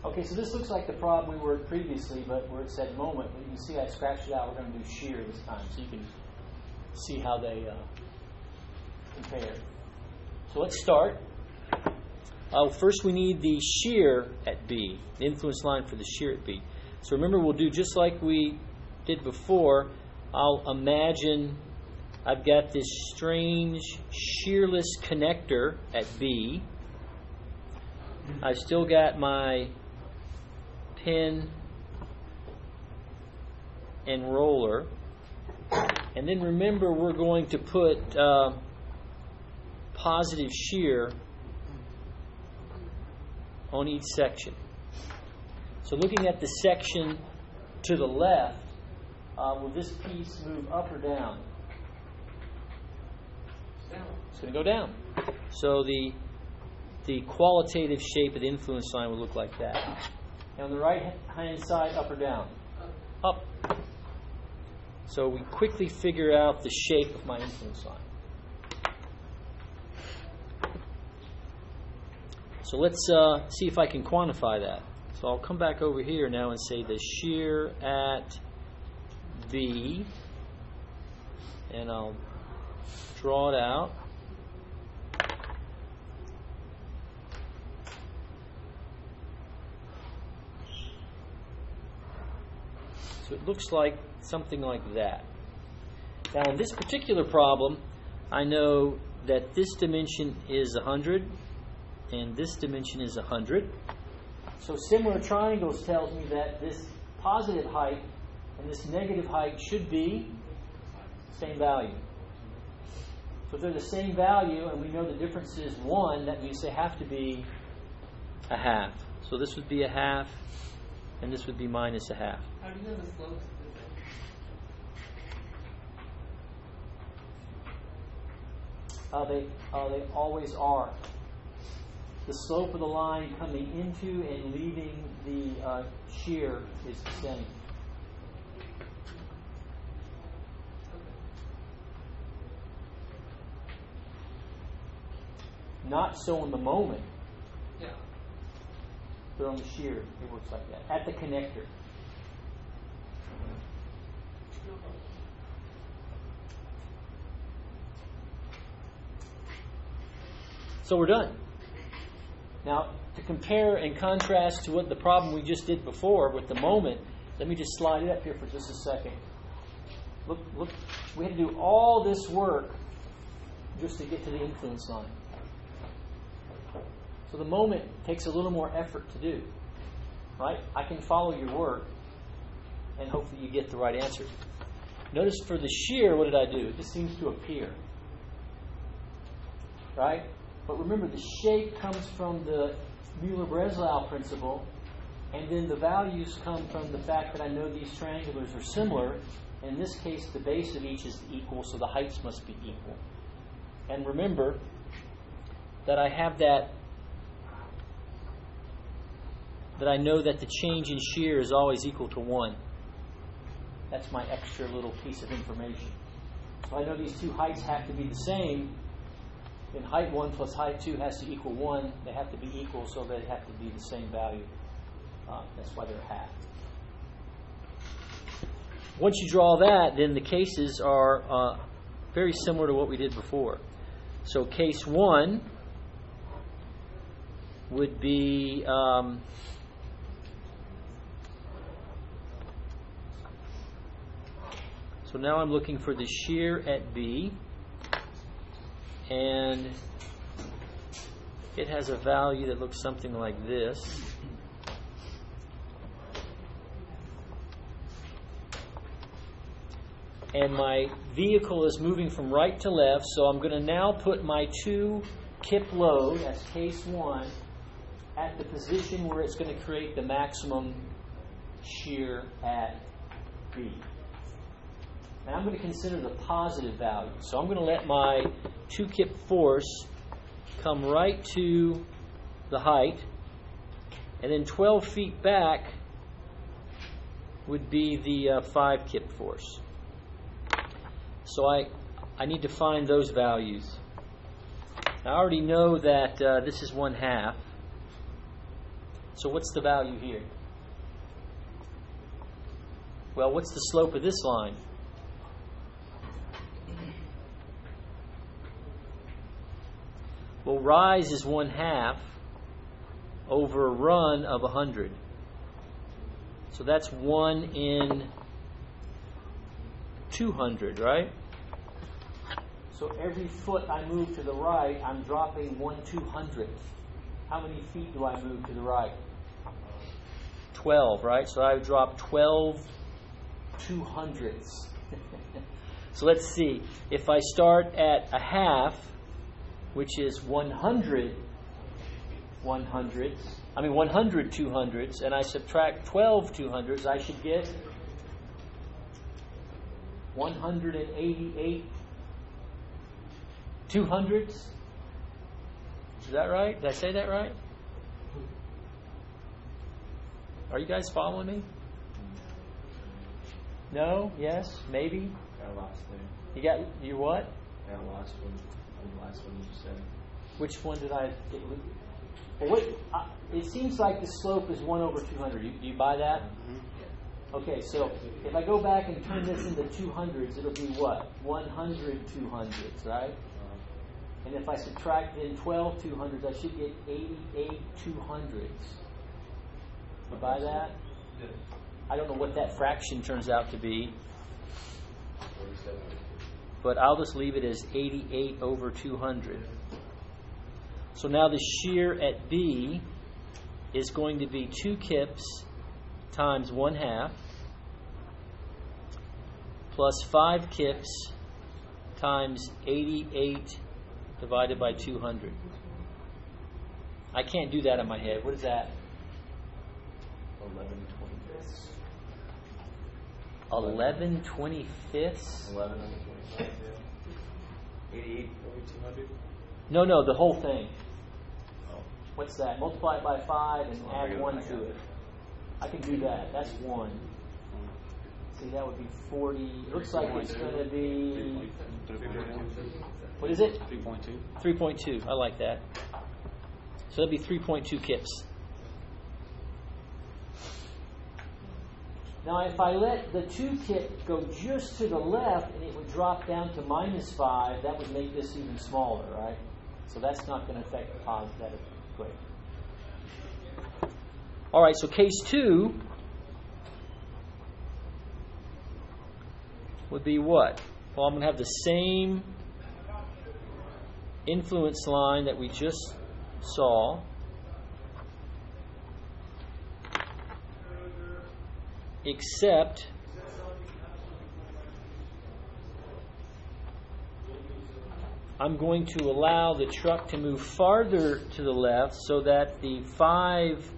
Okay, so this looks like the problem we worked previously, but where it said moment. But you can see I scratched it out. We're going to do shear this time, so you can see how they compare. So let's start. First, we need the shear at B, the influence line for the shear at B. So remember, we'll do just like we did before. I'll imagine I've got this strange shearless connector at B. I've still got my pin and roller. And then remember, we're going to put positive shear on each section. So looking at the section to the left, will this piece move up or down? It's going to go down. So the qualitative shape of the influence line will look like that. And on the right-hand side, up or down? Up. So we quickly figure out the shape of my influence line. So let's see if I can quantify that. So I'll come back over here now and say the shear at B, and I'll draw it out. So it looks like something like that. Now in this particular problem, I know that this dimension is 100 and this dimension is 100. So similar triangles tells me that this positive height and this negative height should be the same value. So if they're the same value and we know the difference is 1, that means they have to be a half. So this would be a half and this would be minus a half. How do you know the slopes? They always are. The slope of the line coming into and leaving the shear is the same. Not so in the moment. Yeah. But on the shear, it works like that. At the connector. So we're done. Now, to compare and contrast to what the problem we just did before with the moment, let me just slide it up here for just a second. Look, we had to do all this work just to get to the influence line. So the moment takes a little more effort to do. Right? I can follow your work and hopefully you get the right answer. Notice for the shear, what did I do? It just seems to appear. Right? But remember, the shape comes from the Mueller-Breslau principle, and then the values come from the fact that I know these triangulars are similar. In this case, the base of each is equal, so the heights must be equal. And remember that I have that I know that the change in shear is always equal to 1. That's my extra little piece of information. So I know these two heights have to be the same. Then height 1 plus height 2 has to equal 1. They have to be equal, so they have to be the same value. That's why they're half. Once you draw that, then the cases are very similar to what we did before. So case 1 would be so now I'm looking for the shear at B, and it has a value that looks something like this. And my vehicle is moving from right to left, so I'm going to now put my 2 kip load, that's case 1, at the position where it's going to create the maximum shear at B. And I'm going to consider the positive value. So I'm going to let my 2 kip force come right to the height, and then 12 feet back would be the 5 kip force. So I need to find those values. I already know that this is 1/2. So what's the value here? Well, what's the slope of this line? Well, rise is 1/2 over a run of 100. So that's 1 in 200, right? So every foot I move to the right, I'm dropping 1/200th. How many feet do I move to the right? 12, right? So I would drop 12 200ths. So let's see. If I start at 1/2, which is 100 200ths, and I subtract 12 200ths, I should get 188 200ths. Is that right? Did I say that right? Are you guys following me? No? Yes? Maybe? Got lost there. You got you what? Got lost one. The last one you said. Which one did I get? Well, it seems like the slope is 1 over 200. Do you buy that? Mm-hmm. Okay, so if I go back and turn this into 200s, it'll be what? 100 200ths, right? And if I subtract in 12 200s, I should get 88 200ths. You buy that? Yes. I don't know what that fraction turns out to be, 47. but I'll just leave it as 88 over 200. So now the shear at B is going to be 2 kips times 1/2 plus 5 kips times 88 divided by 200. I can't do that in my head. What is that? 11 25. 11 25ths? 11 over 25. Yeah. 88 over 200. No, the whole thing. Oh. What's that? Multiply it by 5 and Oh, add 1 to it. I can do that. That's 1. See, that would be 40. It looks like it's going to be... What is it? 3.2. 3.2. I like that. So that'd be 3.2 kips. Now, if I let the 2 kip go just to the left and it would drop down to -5, that would make this even smaller, right? So that's not going to affect the positive equation. All right, so case 2 would be what? Well, I'm going to have the same influence line that we just saw, except I'm going to allow the truck to move farther to the left so that the 5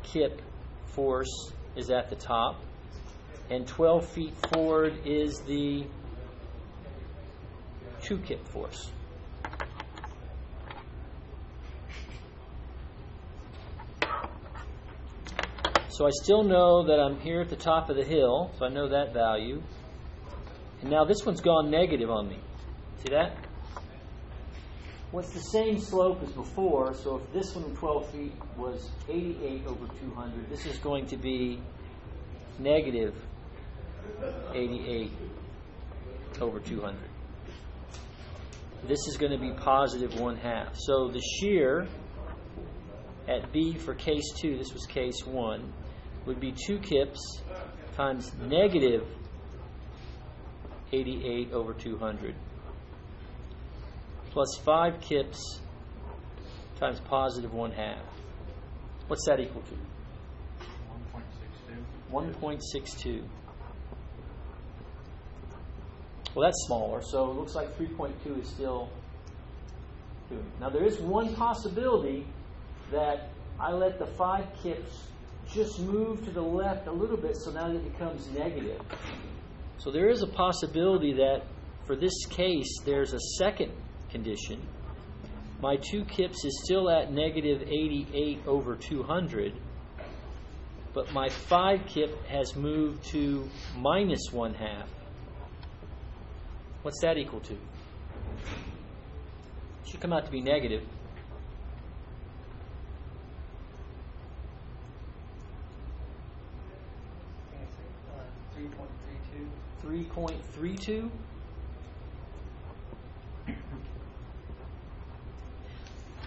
kip force is at the top and 12 feet forward is the 2 kip force. So I still know that I'm here at the top of the hill, so I know that value. And now this one's gone negative on me. See that? Well, it's the same slope as before, so if this one 12 feet was 88 over 200, this is going to be negative 88 over 200. This is going to be positive 1/2. So the shear at B for case 2, this was case 1, would be 2 kips times negative 88 over 200 plus 5 kips times positive 1/2. What's that equal to? 1.62. Well, that's smaller, so it looks like 3.2 is still doing it. Now, there is one possibility that I let the 5 kips just move to the left a little bit, so now it becomes negative. So there is a possibility that for this case, there's a second condition. My 2 kips is still at negative 88 over 200, but my 5 kip has moved to minus 1/2. What's that equal to? It should come out to be negative. 3.32.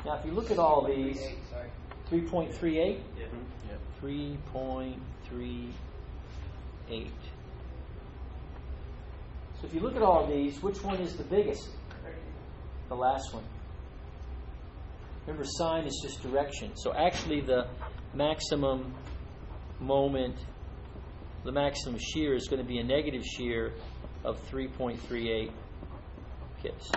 Now, if you look at all these, 3.38? Yeah. 3.38. So if you look at all of these, which one is the biggest? The last one. Remember, sign is just direction. So actually the maximum moment, the maximum shear is going to be a negative shear of 3.38 kips.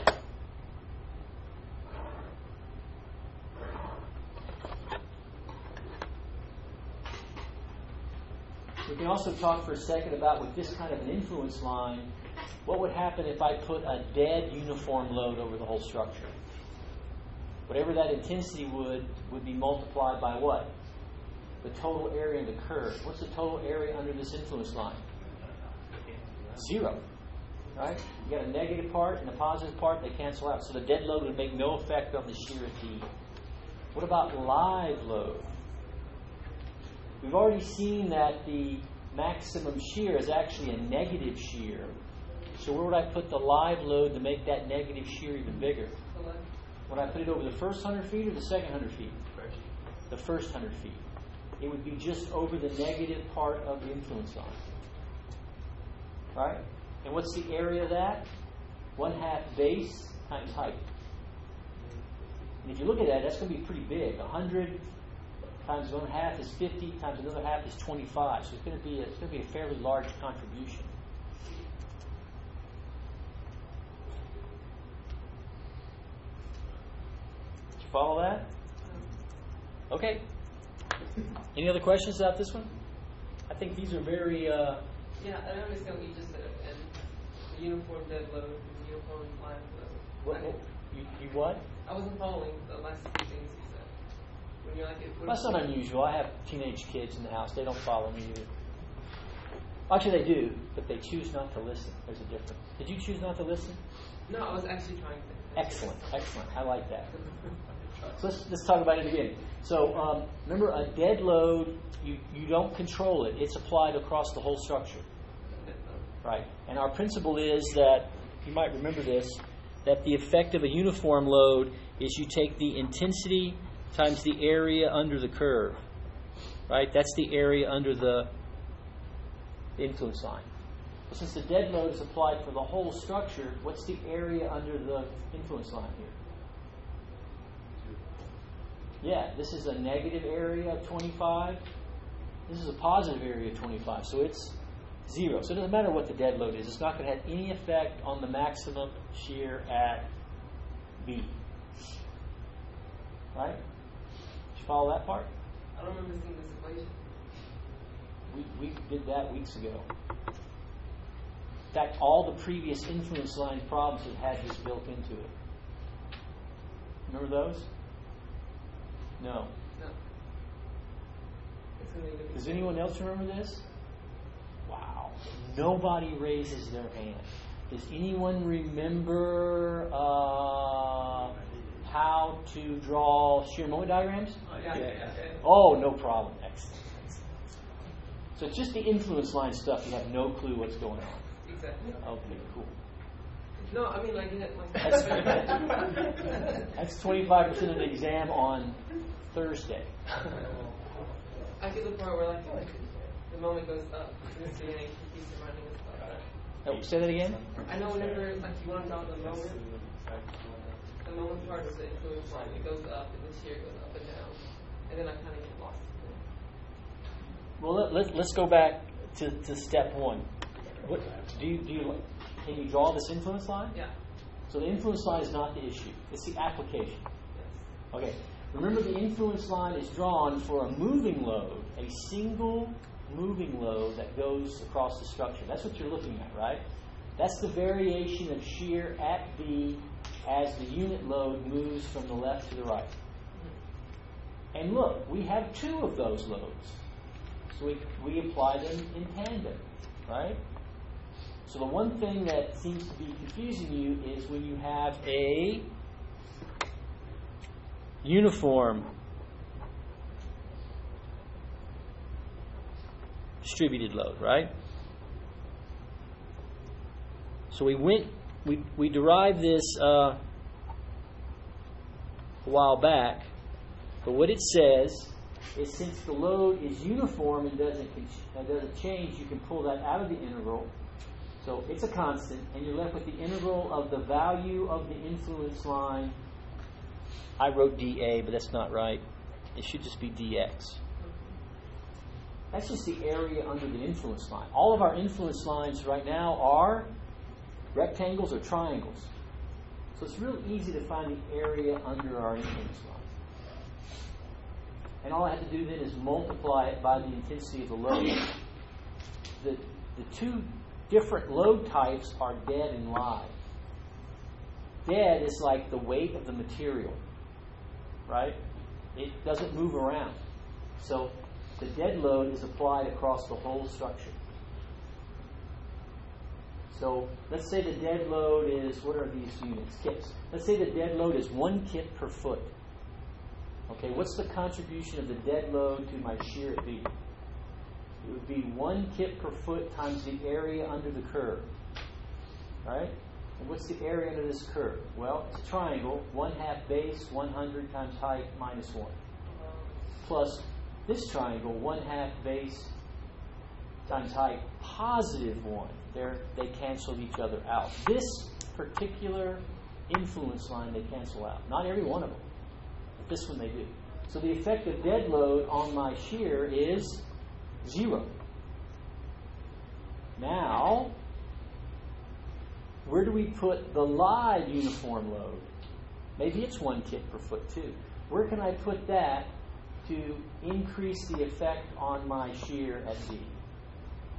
We can also talk for a second about, with this kind of an influence line, what would happen if I put a dead uniform load over the whole structure? Whatever that intensity would be multiplied by what? The total area of the curve. What's the total area under this influence line? 0. Right? You got a negative part and a positive part, they cancel out. So the dead load would make no effect on the shear at D. What about live load? We've already seen that the maximum shear is actually a negative shear. So where would I put the live load to make that negative shear even bigger? Would I put it over the first 100 feet or the second 100 feet? The first 100 feet. It would be just over the negative part of the influence line. Right? And what's the area of that? 1/2 base times height. And if you look at that, that's going to be pretty big. 100 times 1/2 is 50, times another half is 25. So it's going to be a fairly large contribution. Did you follow that? Okay. Any other questions about this one? I think these are very... Yeah, I understand what you just said. And the uniform dead load and uniform live load. You what? I wasn't following the last two things you said. When you're like, That's not unusual. I have teenage kids in the house. They don't follow me either. Actually, they do, but they choose not to listen. There's a difference. Did you choose not to listen? No, I was actually trying to. Excellent, excellent. I like that. So let's talk about it again. So remember, a dead load, you don't control it. It's applied across the whole structure. Right. And our principle is that, you might remember this, that the effect of a uniform load is you take the intensity times the area under the curve. Right? That's the area under the influence line. Since the dead load is applied for the whole structure, what's the area under the influence line here? Yeah, this is a negative area of 25. This is a positive area of 25. So it's 0. So it doesn't matter what the dead load is. It's not going to have any effect on the maximum shear at B. Right? Did you follow that part? I don't remember seeing this equation. We did that weeks ago. In fact, all the previous influence line problems have had this built into it. Remember those? No. No. Does anyone else remember this? Wow. Nobody raises their hand. Does anyone remember how to draw shear moment diagrams? Oh, no problem. Excellent. So it's just the influence line stuff. You have no clue what's going on. Exactly. Okay, cool. No, I mean, like, you had my... That's 25% of the exam on Thursday. I get the part where, like, the moment goes up. In the beginning, he keeps reminding us about that. Oh, say that again? I know whenever, like, you want to draw the moment part is the influence line. It goes up, and the shear goes up and down. And then I kind of get lost. Well, let's go back to step one. What, can you draw this influence line? Yeah. So the influence line is not the issue. It's the application. Yes. Okay. Remember, the influence line is drawn for a moving load, a single moving load that goes across the structure. That's what you're looking at, right? That's the variation of shear at B as the unit load moves from the left to the right. And look, we have 2 of those loads. So we apply them in tandem, right? So the one thing that seems to be confusing you is when you have a uniform distributed load, right? So we derived this a while back, but what it says is since the load is uniform and doesn't change, you can pull that out of the integral. So it's a constant, and you're left with the integral of the value of the influence line. I wrote dA, but that's not right. It should just be dx. That's just the area under the influence line. All of our influence lines right now are rectangles or triangles. So it's real easy to find the area under our influence line. And all I have to do then is multiply it by the intensity of the load. The two different load types are dead and live. Dead is like the weight of the material, right? It doesn't move around. So the dead load is applied across the whole structure. So let's say the dead load is, what are these units? Kips. Let's say the dead load is 1 kip per foot. Okay, what's the contribution of the dead load to my shear at B? It would be 1 kip per foot times the area under the curve. Right? And what's the area under this curve? Well, it's a triangle, 1/2 base, 100 times height, minus 1. Plus this triangle, 1/2 base times height, positive 1. They cancel each other out. This particular influence line, they cancel out. Not every one of them. But this one they do. So the effective dead load on my shear is 0. Now, where do we put the live uniform load? Maybe it's 1 kip per foot too. Where can I put that to increase the effect on my shear at B?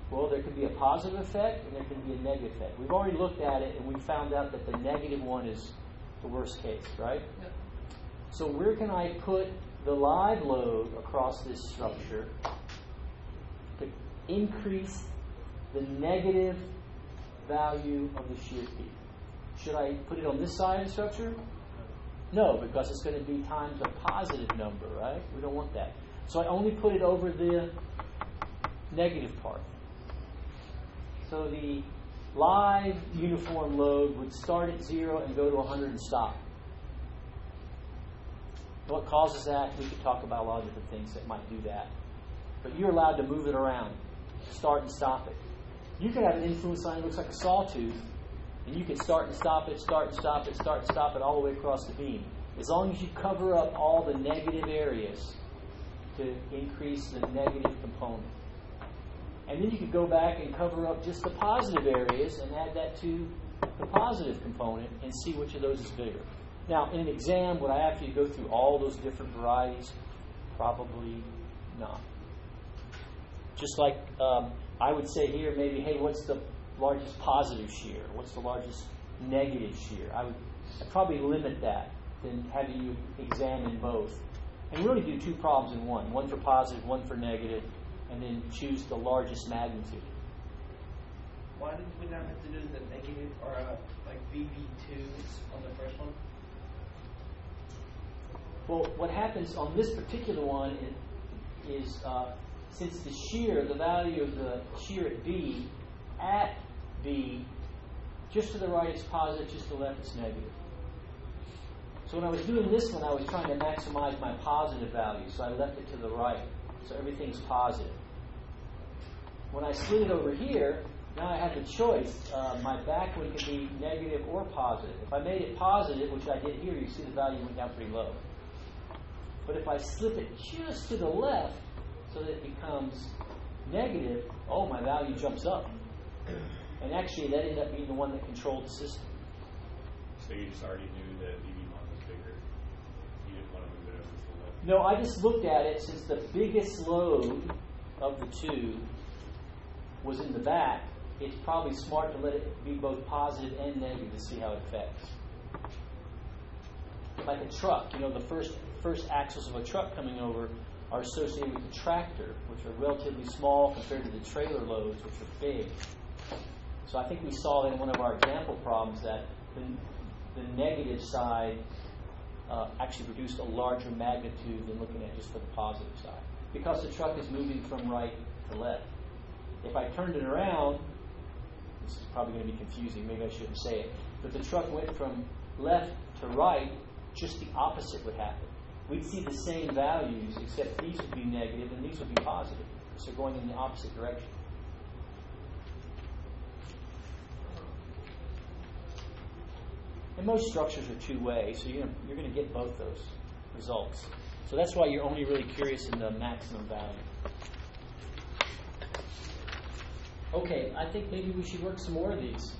Well, there could be a positive effect and there can be a negative effect. We've already looked at it and we found out that the negative one is the worst case, right? Yep. So where can I put the live load across this structure to increase the negative value of the shear peak? Should I put it on this side of the structure? No, because it's going to be times a positive number, right? We don't want that. So I only put it over the negative part. So the live uniform load would start at 0 and go to 100 and stop. What causes that? We could talk about a lot of different things that might do that. But you're allowed to move it around, start and stop it. You could have an influence line that looks like a sawtooth, and you can start and stop it, start and stop it, start and stop it all the way across the beam. As long as you cover up all the negative areas to increase the negative component. And then you could go back and cover up just the positive areas and add that to the positive component and see which of those is bigger. Now, in an exam, would I have to go through all those different varieties? Probably not. Just like I would say here, maybe, hey, what's the largest positive shear? What's the largest negative shear? I'd probably limit that than having you examine both. And really do 2 problems in one. One for positive, one for negative, and then choose the largest magnitude. Why did we not have to do the negative or like VB2s on the first one? Well, what happens on this particular one is since the shear, the value of the shear at B, just to the right it's positive, just to the left it's negative. So when I was doing this one, I was trying to maximize my positive value, so I left it to the right. So everything's positive. When I slid it over here, now I have the choice. My back one could be negative or positive. If I made it positive, which I did here, you see the value went down pretty low. But if I slip it just to the left so that it becomes negative, oh, my value jumps up. And actually, that ended up being the one that controlled the system. So you just already knew that VB1 was bigger. You didn't want to move it over to the left. No, I just looked at it since the biggest load of the two was in the back. It's probably smart to let it be both positive and negative to see how it affects. Like a truck, the first axles of a truck coming over are associated with the tractor, which are relatively small compared to the trailer loads, which are big. So I think we saw in one of our example problems that the negative side actually produced a larger magnitude than looking at just for the positive side, because the truck is moving from right to left. If I turned it around, this is probably going to be confusing, maybe I shouldn't say it, but the truck went from left to right, just the opposite would happen. We'd see the same values, except these would be negative and these would be positive, because they're going in the opposite direction. And most structures are two-way, so you're going to get both those results. So that's why you're only really curious in the maximum value. Okay, I think maybe we should work some more of these.